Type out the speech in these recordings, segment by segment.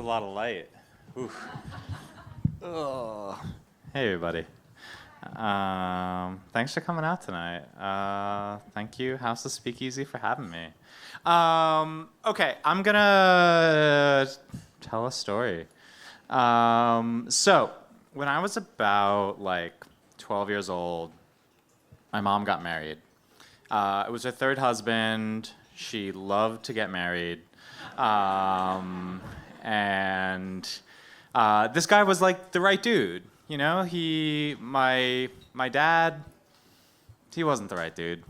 lot of light. Oof. Ugh. Hey, everybody. Thanks for coming out tonight. Thank you, House of SpeakEasy, for having me. Okay, I'm gonna tell a story. So, when I was about 12 years old, my mom got married. It was her third husband. She loved to get married. And this guy was like the right dude. You know, my dad, he wasn't the right dude.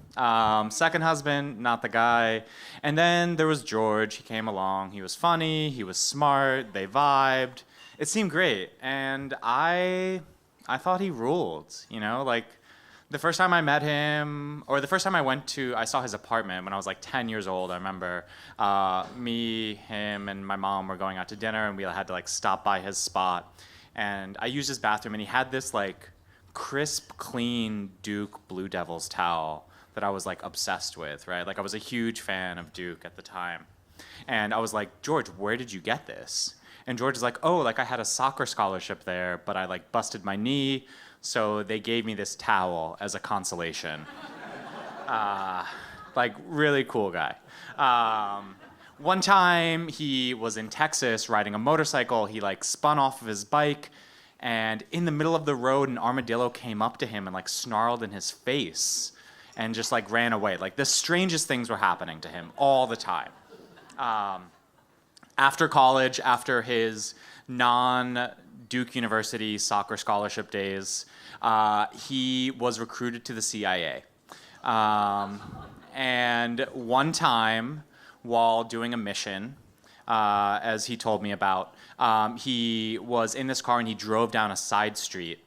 Second husband, not the guy. And then there was George. He came along. He was funny. He was smart. They vibed. It seemed great. And I thought he ruled, you know, like the first time I met him, or the first time I saw his apartment when I was like 10 years old. I remember me, him, and my mom were going out to dinner, and we had to like stop by his spot. And I used his bathroom, and he had this like crisp, clean Duke Blue Devils towel that I was like obsessed with, right? Like I was a huge fan of Duke at the time. And I was like, George, where did you get this? And George is like, oh, like I had a soccer scholarship there, but I like busted my knee, so they gave me this towel as a consolation. Like really cool guy. One time he was in Texas riding a motorcycle. He like spun off of his bike, and in the middle of the road, an armadillo came up to him and like snarled in his face and just like ran away. Like the strangest things were happening to him all the time. After college, after his non-Duke University soccer scholarship days, he was recruited to the CIA. And one time, while doing a mission, as he told me about, he was in this car and he drove down a side street,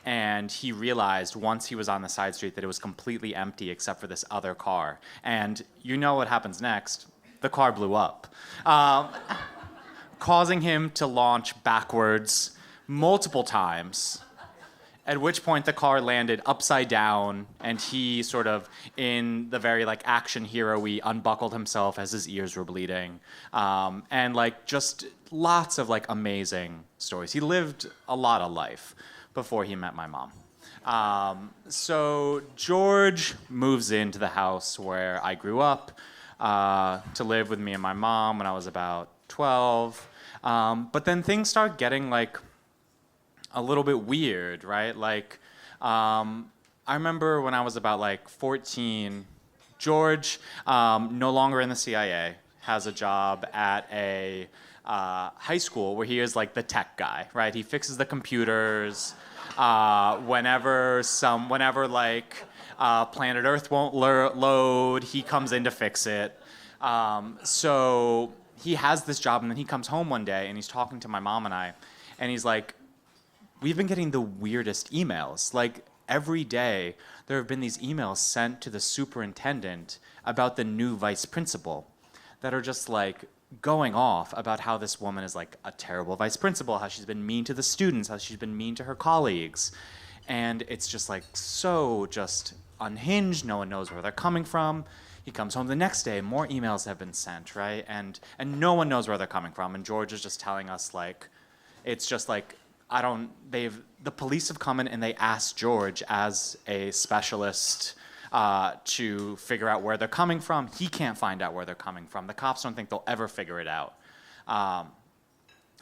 and he realized once he was on the side street that it was completely empty except for this other car. And you know what happens next. The car blew up, causing him to launch backwards multiple times, at which point the car landed upside down, and he sort of, in the very like action hero-y, unbuckled himself as his ears were bleeding. And like just lots of like amazing stories. He lived a lot of life before he met my mom. So George moves into the house where I grew up to live with me and my mom when I was about 12. But then things start getting like a little bit weird, right? Like, I remember when I was about like 14, George, no longer in the CIA, has a job at a high school where he is like the tech guy, right? He fixes the computers. Whenever like planet Earth won't load, he comes in to fix it. So he has this job, and then he comes home one day, and he's talking to my mom and I, and he's like, we've been getting the weirdest emails. Like, every day, there have been these emails sent to the superintendent about the new vice principal that are just, like, going off about how this woman is, like, a terrible vice principal, how she's been mean to the students, how she's been mean to her colleagues. And it's just, like, so just unhinged. No one knows where they're coming from. He comes home the next day, more emails have been sent, right? And no one knows where they're coming from. And George is just telling us, like, it's just, like, the police have come in and they asked George as a specialist to figure out where they're coming from. He can't find out where they're coming from. The cops don't think they'll ever figure it out.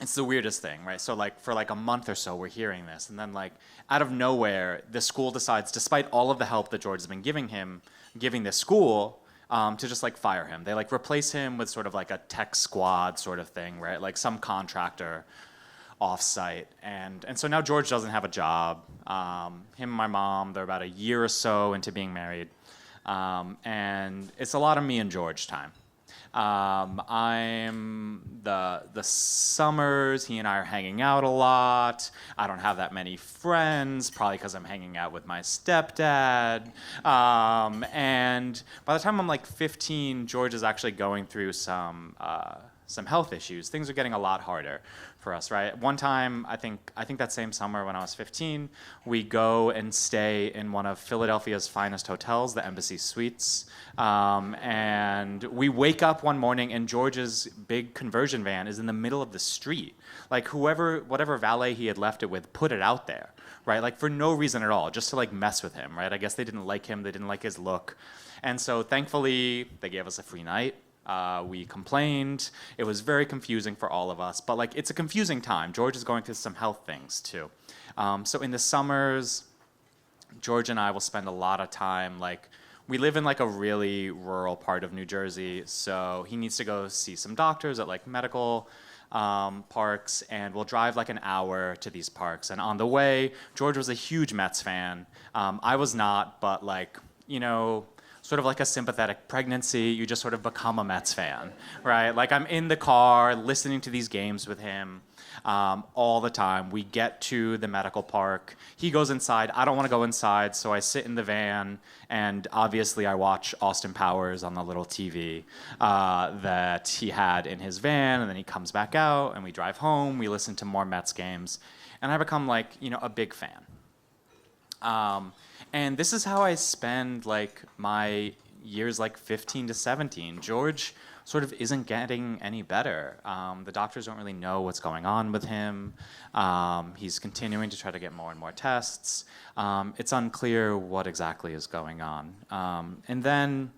It's the weirdest thing, right? So like for like a month or so, we're hearing this, and then like out of nowhere, the school decides, despite all of the help that George has been giving this school, to just like fire him. They like replace him with sort of like a tech squad sort of thing, right? Like some contractor off-site, and so now George doesn't have a job. Him and my mom, they're about a year or so into being married, and it's a lot of me and George time. I'm the summers, he and I are hanging out a lot. I don't have that many friends, probably because I'm hanging out with my stepdad. And by the time I'm like 15, George is actually going through some some health issues. Things are getting a lot harder for us, right? One time, I think that same summer when I was 15, we go and stay in one of Philadelphia's finest hotels, the Embassy Suites. And we wake up one morning and George's big conversion van is in the middle of the street. Like whatever valet he had left it with put it out there, right? Like for no reason at all, just to like mess with him, right? I guess they didn't like him, they didn't like his look. And so thankfully, they gave us a free night. We complained. It was very confusing for all of us, but like it's a confusing time. George is going through some health things too. So in the summers, George and I will spend a lot of time, like we live in like a really rural part of New Jersey, so he needs to go see some doctors at like medical parks, and we'll drive like an hour to these parks. And on the way, George was a huge Mets fan. I was not, but like, you know, sort of like a sympathetic pregnancy, you just sort of become a Mets fan, right? Like I'm in the car listening to these games with him all the time. We get to the medical park. He goes inside. I don't want to go inside, so I sit in the van, and obviously I watch Austin Powers on the little TV that he had in his van, and then he comes back out, and we drive home. We listen to more Mets games, and I become like, you know, a big fan. And this is how I spend like my years like 15 to 17. George sort of isn't getting any better. The doctors don't really know what's going on with him. He's continuing to try to get more and more tests. It's unclear what exactly is going on. And then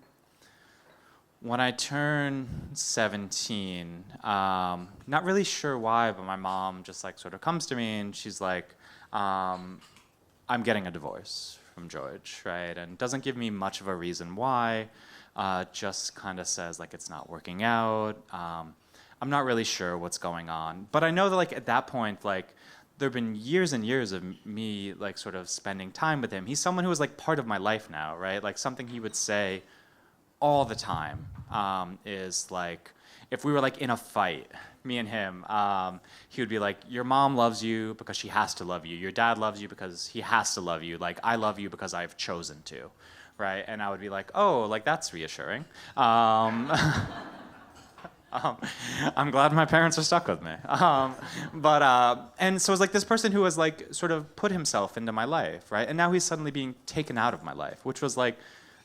when I turn 17, not really sure why, but my mom just like sort of comes to me and she's like, I'm getting a divorce from George, right? And doesn't give me much of a reason why, just kind of says like it's not working out. I'm not really sure what's going on. But I know that like at that point, like there've been years and years of me like sort of spending time with him. He's someone who is like part of my life now, right? Like something he would say all the time is like, if we were like in a fight, me and him, he would be like, your mom loves you because she has to love you. Your dad loves you because he has to love you. Like, I love you because I've chosen to, right? And I would be like, oh, like that's reassuring. I'm glad my parents are stuck with me. And so it's like this person who has like sort of put himself into my life, right? And now he's suddenly being taken out of my life, which was like,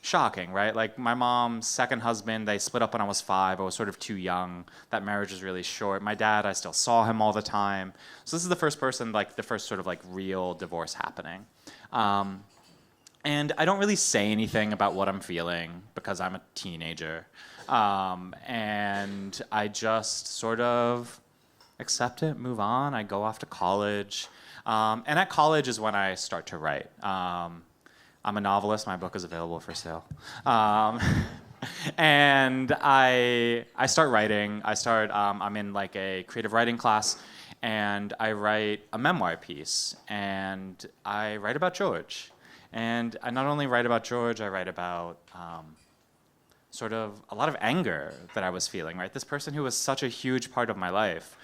shocking, right? Like my mom's second husband, they split up when I was 5. I was sort of too young. That marriage was really short. My dad, I still saw him all the time. So this is the first person, like the first sort of like real divorce happening. And I don't really say anything about what I'm feeling because I'm a teenager. And I just sort of accept it, move on. I go off to college. And at college is when I start to write. I'm a novelist. My book is available for sale. And I start writing. I'm in like a creative writing class, and I write a memoir piece. And I write about George. And I not only write about George, I write about sort of a lot of anger that I was feeling, right? This person who was such a huge part of my life,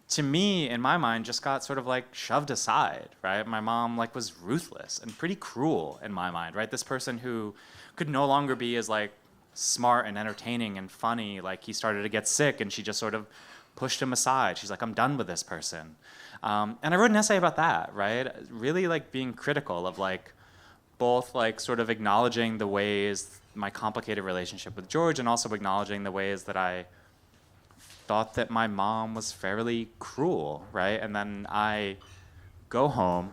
to me, in my mind, just got sort of like shoved aside, right? My mom like was ruthless and pretty cruel in my mind, right? This person who could no longer be as like smart and entertaining and funny. Like he started to get sick and she just sort of pushed him aside. She's like, I'm done with this person. And I wrote an essay about that, right? Really like being critical of like both like sort of acknowledging the ways my complicated relationship with George and also acknowledging the ways that I thought that my mom was fairly cruel, right? And then I go home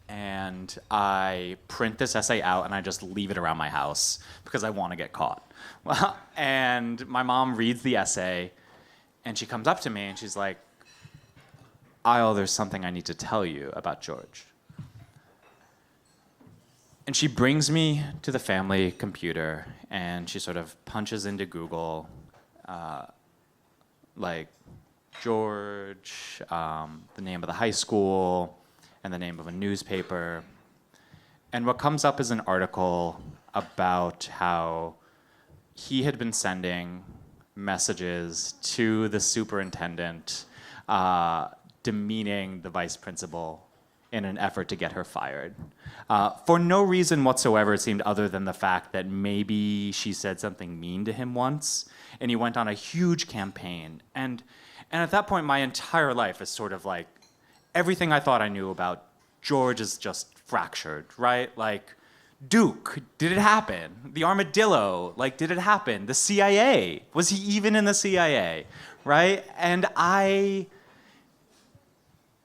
and I print this essay out and I just leave it around my house because I want to get caught. Well, and my mom reads the essay and she comes up to me and she's like, Isle, there's something I need to tell you about George. And she brings me to the family computer and she sort of punches into Google like George, the name of the high school, and the name of a newspaper. And what comes up is an article about how he had been sending messages to the superintendent demeaning the vice principal in an effort to get her fired. For no reason whatsoever, it seemed, other than the fact that maybe she said something mean to him once, and he went on a huge campaign. And at that point, my entire life is sort of like, everything I thought I knew about George is just fractured, right? Like, Duke, did it happen? The armadillo, like, did it happen? The CIA, was he even in the CIA, right? And I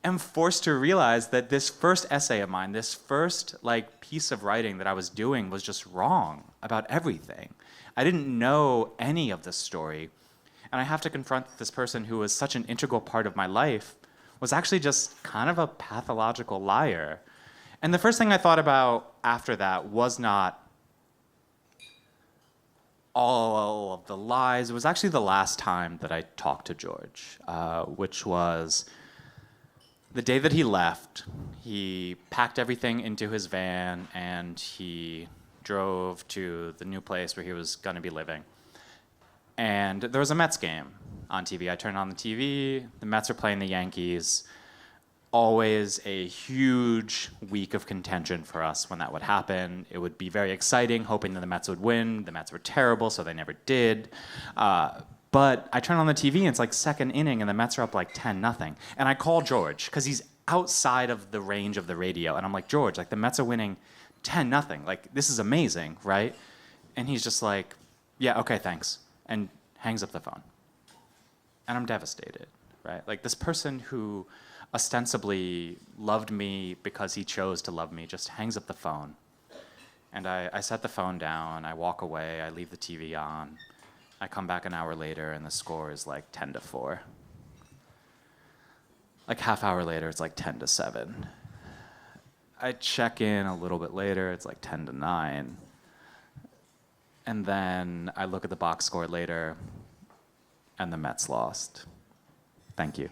am forced to realize that this first essay of mine, this first like piece of writing that I was doing was just wrong about everything. I didn't know any of this story. And I have to confront this person who was such an integral part of my life was actually just kind of a pathological liar. And the first thing I thought about after that was not all of the lies. It was actually the last time that I talked to George, which was the day that he left. He packed everything into his van and he drove to the new place where he was going to be living. And there was a Mets game on TV. I turned on the TV. The Mets are playing the Yankees. Always a huge week of contention for us when that would happen. It would be very exciting, hoping that the Mets would win. The Mets were terrible, so they never did. But I turn on the TV, and it's like second inning, and the Mets are up like 10-0. And I call George, because he's outside of the range of the radio. And I'm like, George, like the Mets are winning 10-0. Like, this is amazing, right? And he's just like, yeah, okay, thanks. And hangs up the phone. And I'm devastated, right? Like, this person who ostensibly loved me because he chose to love me just hangs up the phone. And I set the phone down, I walk away, I leave the TV on. I come back an hour later and the score is like 10-4. Like half hour later, it's like 10-7. I check in a little bit later, it's like 10-9. And then I look at the box score later and the Mets lost. Thank you.